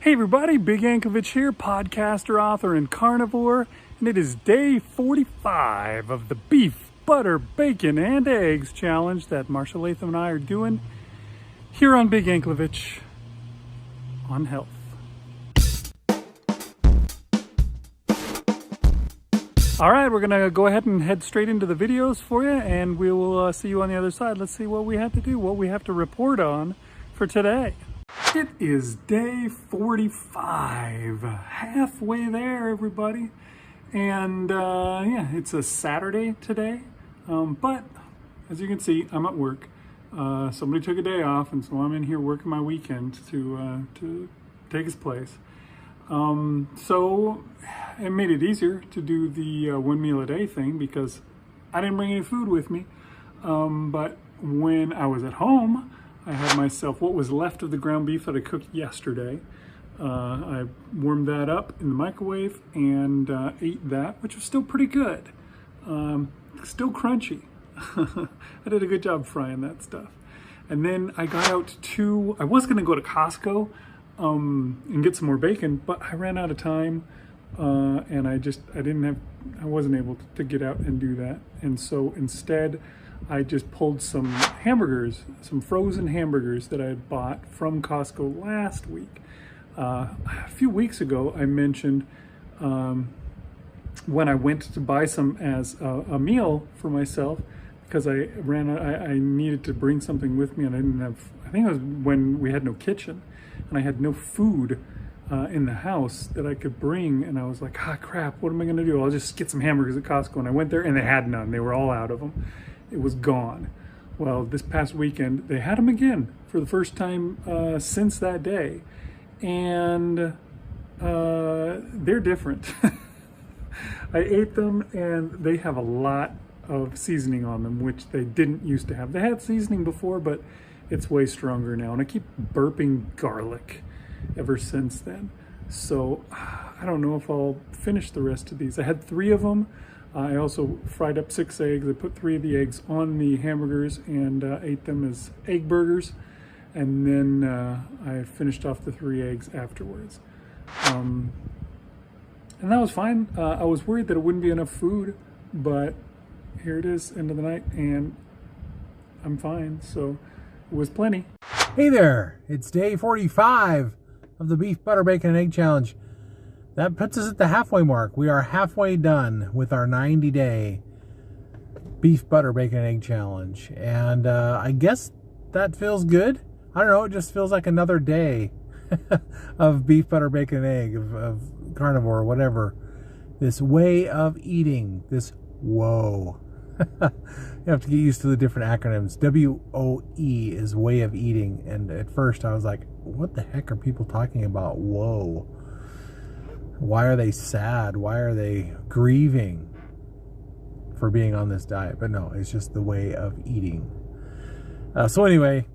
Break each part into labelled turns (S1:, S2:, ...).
S1: Hey everybody, Big Ankovich here, podcaster, author, and carnivore, and it is day 45 of the beef, butter, bacon, and eggs challenge that Marshal and I are doing here on Big Ankovich on health. All right, we're gonna go ahead and head straight into the videos for you, and we will see you on the other side. Let's see what we have to do, what we have to report on for today. It is day 45, halfway there, everybody. And yeah, it's a Saturday today, but as you can see, I'm at work. Somebody took a day off, and so I'm in here working my weekend to take its place. So it made it easier to do the 1 meal a day thing because I didn't bring any food with me. But when I was at home, I had myself what was left of the ground beef that I cooked yesterday. I warmed that up in the microwave and ate that, which was still pretty good. Still crunchy. I did a good job frying that stuff. And then I got out I was gonna go to Costco and get some more bacon, but I ran out of time and I wasn't able to get out and do that. And so instead, I just pulled some hamburgers, some frozen hamburgers that I had bought from Costco last week. A few weeks ago, I mentioned when I went to buy some as a meal for myself because I needed to bring something with me, and I think it was when we had no kitchen and I had no food in the house that I could bring, and I was like, crap, what am I gonna do? I'll just get some hamburgers at Costco. And I went there and they had none. They were all out of them. It was gone. Well, this past weekend, they had them again for the first time since that day. And they're different. I ate them and they have a lot of seasoning on them, which they didn't used to have. They had seasoning before, but it's way stronger now. And I keep burping garlic ever since then. So I don't know if I'll finish the rest of these. I had 3 of them. I also fried up 6 eggs. I put 3 of the eggs on the hamburgers and ate them as egg burgers. And then I finished off the 3 eggs afterwards. And that was fine. I was worried that it wouldn't be enough food, but here it is, end of the night, and I'm fine. So it was plenty.
S2: Hey there, it's day 45 of the Beef, Butter, Bacon, and Egg Challenge. That puts us at the halfway mark. We are halfway done with our 90-day Beef, Butter, Bacon, and Egg Challenge. And I guess that feels good. I don't know, it just feels like another day of beef, butter, bacon, and egg, of carnivore, whatever. This way of eating, this whoa. You have to get used to the different acronyms. WOE is way of eating. And at first I was like, what the heck are people talking about? Whoa. Why are they sad? Why are they grieving for being on this diet? But no, it's just the way of eating. So anyway,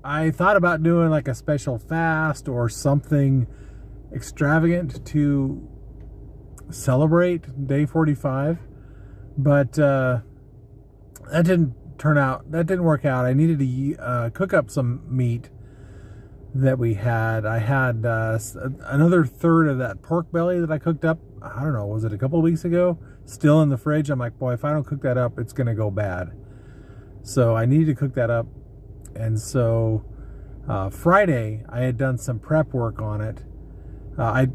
S2: I thought about doing like a special fast or something extravagant to celebrate day 45. But that didn't work out. I needed to cook up some meat that we had. I had another third of that pork belly that I cooked up, I don't know, was it a couple of weeks ago? Still in the fridge. I'm like, boy, if I don't cook that up, it's going to go bad. So I needed to cook that up. And so Friday, I had done some prep work on it.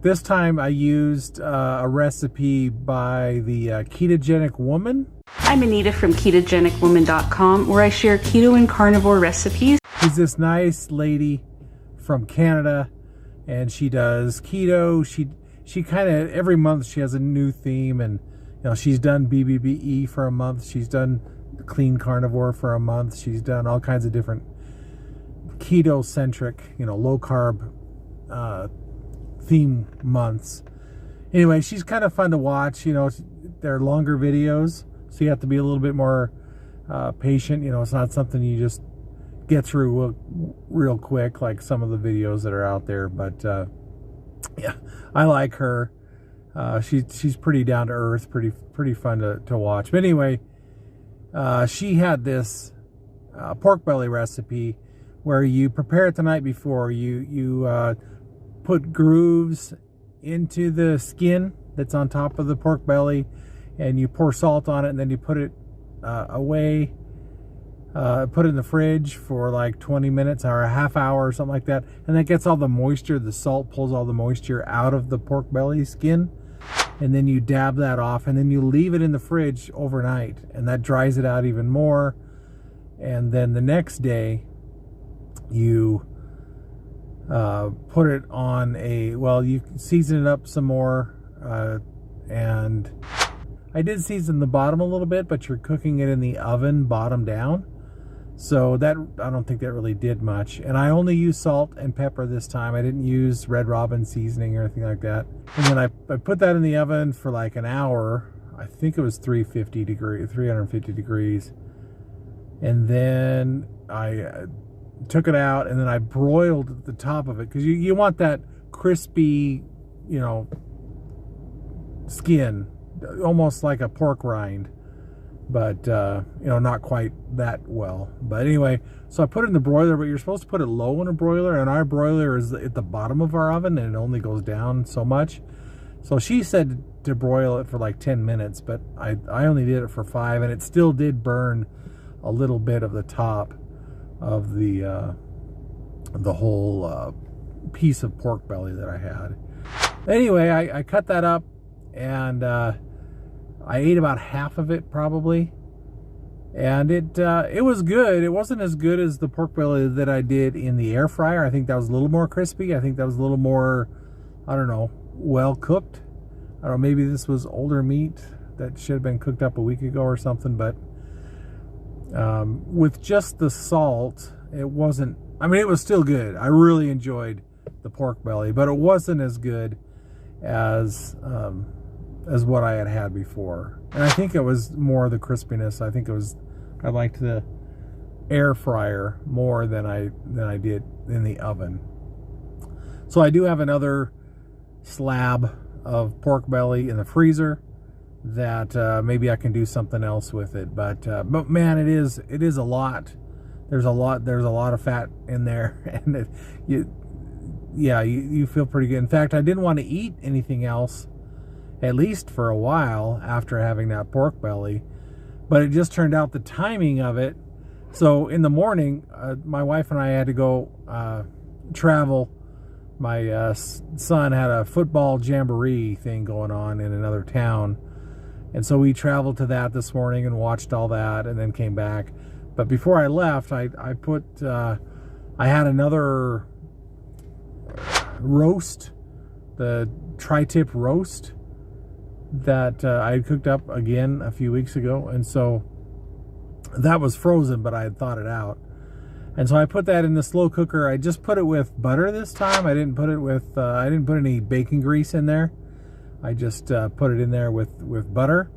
S2: This time I used a recipe by the Ketogenic Woman.
S3: I'm Anita from KetogenicWoman.com, where I share keto and carnivore recipes.
S2: She's this nice lady from Canada, and she does keto. She kind of every month she has a new theme, and she's done BBBE for a month. She's done clean carnivore for a month. She's done all kinds of different keto centric, low carb theme months. Anyway, she's kind of fun to watch. They're longer videos, so you have to be a little bit more patient. It's not something you just get through real quick like some of the videos that are out there. But yeah, I like her. She's pretty down to earth, pretty fun to watch. But anyway, she had this pork belly recipe where you prepare it the night before. You put grooves into the skin that's on top of the pork belly, and you pour salt on it, and then you put it away, put it in the fridge for like 20 minutes or a half hour or something like that, and that gets all the moisture. The salt pulls all the moisture out of the pork belly skin, and then you dab that off, and then you leave it in the fridge overnight, and that dries it out even more. And then the next day you put it on you season it up some more, and I did season the bottom a little bit, but you're cooking it in the oven bottom down, so that I don't think that really did much. And I only used salt and pepper this time. I didn't use Red Robin seasoning or anything like that. And then I put that in the oven for like an hour. I think it was 350 degrees, and then I took it out, and then I broiled the top of it, because you want that crispy, skin, almost like a pork rind, but not quite that well. But anyway, so I put it in the broiler, but you're supposed to put it low in a broiler, and our broiler is at the bottom of our oven, and it only goes down so much. So she said to broil it for like 10 minutes, but I only did it for 5, and it still did burn a little bit of the top of the whole piece of pork belly that I had. Anyway, I cut that up, and I ate about half of it probably, and it was good. It wasn't as good as the pork belly that I did in the air fryer. I think that was a little more crispy. I think that was a little more, I don't know, well cooked. I don't know, maybe this was older meat that should have been cooked up a week ago or something, but with just the salt, it wasn't, I mean, it was still good. I really enjoyed the pork belly, but it wasn't as good as what I had before. And I think it was more the crispiness. I liked the air fryer more than I did in the oven. So I do have another slab of pork belly in the freezer that maybe I can do something else with it. But man, it is a lot. There's a lot of fat in there, and you feel pretty good. In fact, I didn't want to eat anything else, at least for a while, after having that pork belly. But it just turned out the timing of it. So in the morning, my wife and I had to go travel. My son had a football jamboree thing going on in another town, and so we traveled to that this morning and watched all that, and then came back. But before I left, I had another roast, the tri-tip roast that I had cooked up again a few weeks ago, and so that was frozen, but I had thawed it out. And so I put that in the slow cooker. I just put it with butter this time. I didn't put it with I didn't put any bacon grease in there. I just put it in there with butter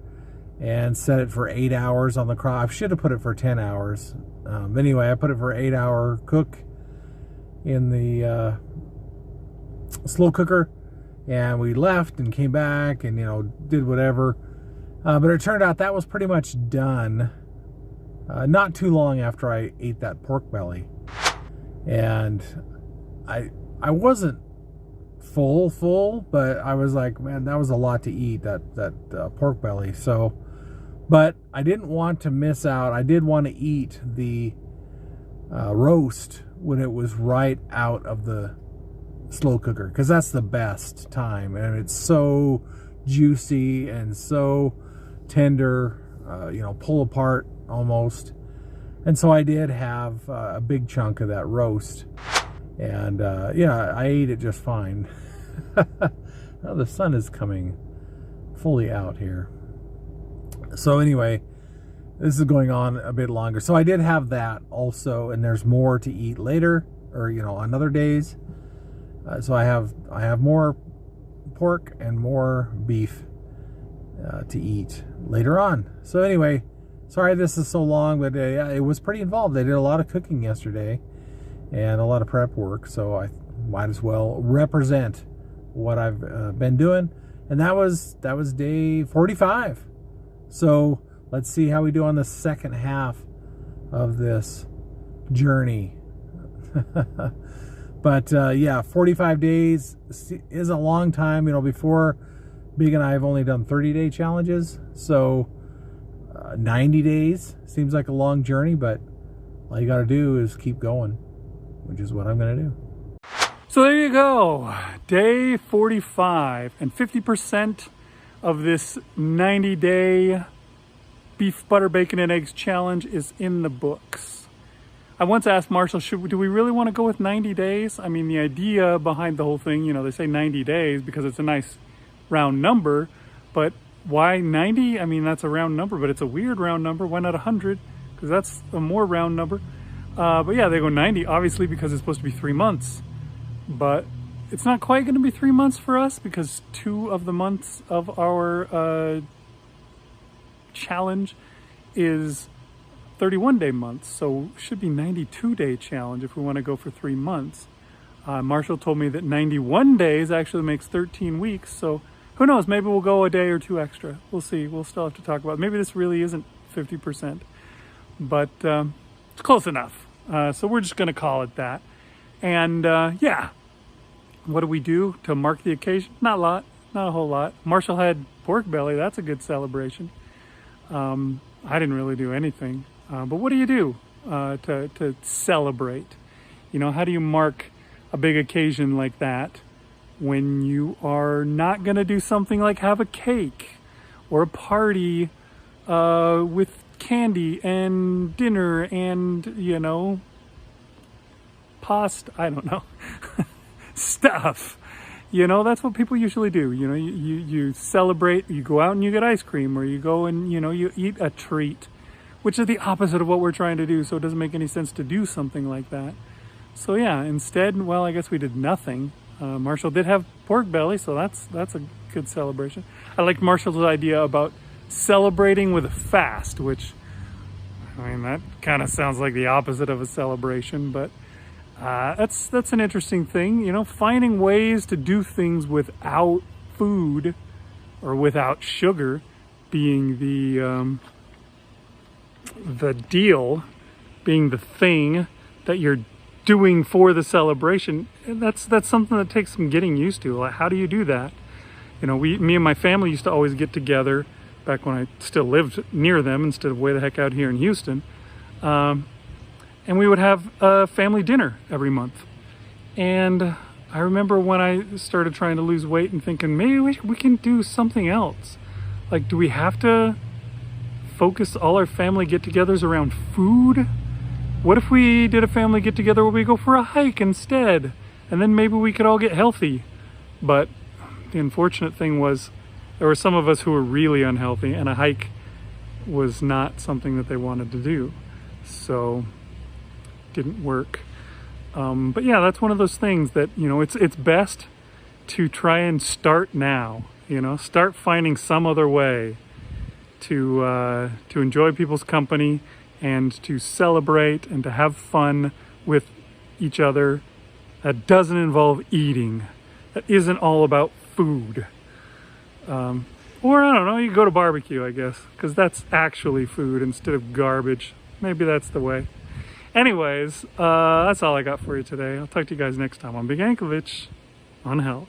S2: and set it for 8 hours on the I should have put it for 10 hours. Anyway, I put it for 8-hour cook in the slow cooker, and we left and came back and did whatever. But it turned out that was pretty much done. Not too long after I ate that pork belly, and I wasn't full, but I was like, man, that was a lot to eat, that pork belly. So, but I didn't want to miss out. I did want to eat the roast when it was right out of the slow cooker, because that's the best time, and it's so juicy and so tender, pull apart almost. And so I did have a big chunk of that roast, and I ate it just fine. Now the sun is coming fully out here. So anyway, this is going on a bit longer. So I did have that also, and there's more to eat later, or on other days. So I have more pork and more beef to eat later on. So anyway, sorry this is so long, but it was pretty involved. I did a lot of cooking yesterday and a lot of prep work, so I might as well represent what I've been doing. And that was day 45. So let's see how we do on the second half of this journey. But yeah, 45 days is a long time. You know, before Big and I have only done 30-day challenges, so 90 days seems like a long journey, but all you got to do is keep going, which is what I'm going to do.
S1: So there you go, day 45, and 50% of this 90-day beef, butter, bacon, and eggs challenge is in the books. I once asked Marshall, do we really want to go with 90 days? I mean, the idea behind the whole thing, you know, they say 90 days because it's a nice round number, but why 90? I mean, that's a round number, but it's a weird round number. Why not 100? Because that's a more round number. But yeah, they go 90, obviously, because it's supposed to be 3 months. But it's not quite going to be 3 months for us because 2 of the months of our challenge is 31-day months. So it should be 92-day challenge if we want to go for 3 months. Marshall told me that 91 days actually makes 13 weeks. So who knows? Maybe we'll go a day or 2 extra. We'll see. We'll still have to talk about it. Maybe this really isn't 50%. But it's close enough. So we're just going to call it that. And yeah. What do we do to mark the occasion? Not a lot, not a whole lot. Marshall had pork belly. That's a good celebration. I didn't really do anything. But what do you do to celebrate? You know, how do you mark a big occasion like that when you are not going to do something like have a cake or a party with candy and dinner and, you know, pasta? I don't know. Stuff, you know, that's what people usually do. You know, you celebrate, you go out and you get ice cream, or you go and, you know, you eat a treat, which is the opposite of what we're trying to do. So it doesn't make any sense to do something like that. So yeah, instead, well, I guess we did nothing. Marshall did have pork belly, so that's a good celebration. I liked Marshall's idea about celebrating with a fast, which, I mean, that kind of sounds like the opposite of a celebration, but that's an interesting thing, you know, finding ways to do things without food or without sugar being the deal, being the thing that you're doing for the celebration. And that's something that takes some getting used to. Like, how do you do that? You know, me and my family used to always get together back when I still lived near them instead of way the heck out here in Houston. And we would have a family dinner every month. And I remember when I started trying to lose weight and thinking, maybe we can do something else. Like, do we have to focus all our family get-togethers around food? What if we did a family get-together where we go for a hike instead? And then maybe we could all get healthy. But the unfortunate thing was there were some of us who were really unhealthy, and a hike was not something that they wanted to do. So didn't work. But yeah, that's one of those things that, you know, it's best to try and start now, you know, start finding some other way to enjoy people's company and to celebrate and to have fun with each other that doesn't involve eating, that isn't all about food. Or I don't know, you go to barbecue, I guess, because that's actually food instead of garbage. Maybe that's the way. Anyways, that's all I got for you today. I'll talk to you guys next time on Big Anklevich on Health.